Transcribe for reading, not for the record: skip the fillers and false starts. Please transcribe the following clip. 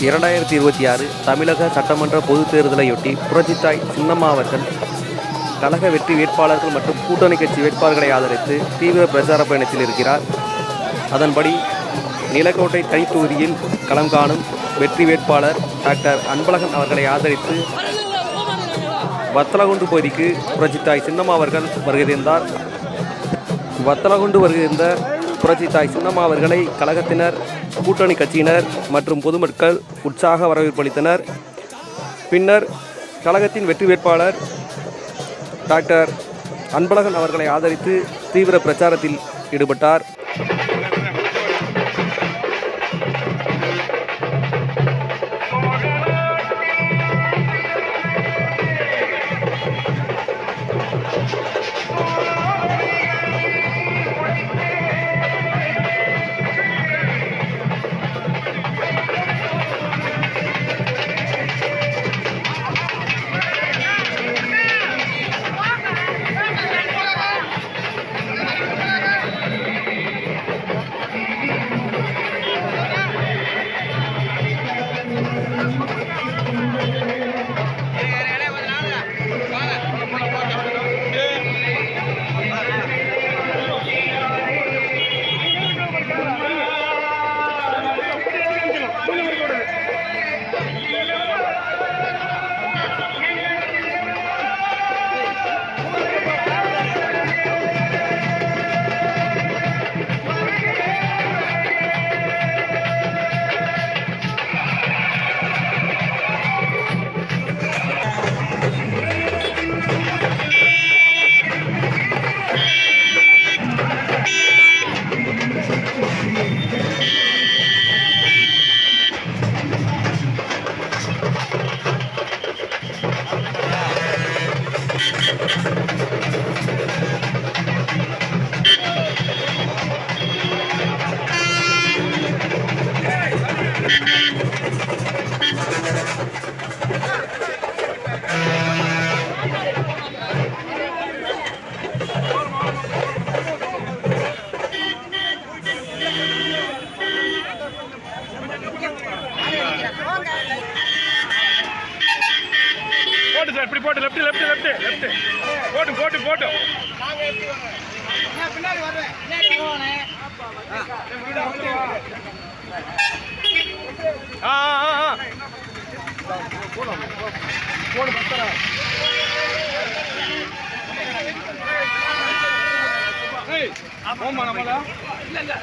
2026 தமிழக சட்டமன்ற பொதுத் தேர்தலையொட்டி புரட்சித்தாய் சின்னம்மா அவர்கள் கழக வெற்றி வேட்பாளர்கள் மற்றும் கூட்டணி கட்சி வேட்பாளர்களை ஆதரித்து தீவிர பிரச்சார பயணத்தில் இருக்கிறார். அதன்படி நிலக்கோட்டை தனித்தொகுதியில் களம் காணும் வெற்றி வேட்பாளர் டாக்டர் அன்பழகன் அவர்களை ஆதரித்து வத்தலகுண்டு பகுதிக்கு புரட்சித்தாய் சின்னம்மா அவர்கள் வருகிறார். வத்தலகுண்டு வருகின்ற புரட்சித்தாய் சின்னம்மா அவர்களை கழகத்தினர், கூட்டணி கட்சியினர் மற்றும் பொதுமக்கள் உற்சாக வரவேற்பளித்தனர். பின்னர் கழகத்தின் வெற்றி வேட்பாளர் டாக்டர் அன்பழகன் அவர்களை ஆதரித்து தீவிர பிரச்சாரத்தில் ஈடுபட்டார். போட்டு சார், இப்படி போட்டு லெஃப்ட் லெஃப்ட் லெஃப்ட் லெஃப்ட் போட்டு போட்டு போட்டு பின்னாடி வரேன். போடு பத்தரா ஏய் போமா நம்மள இல்ல இல்ல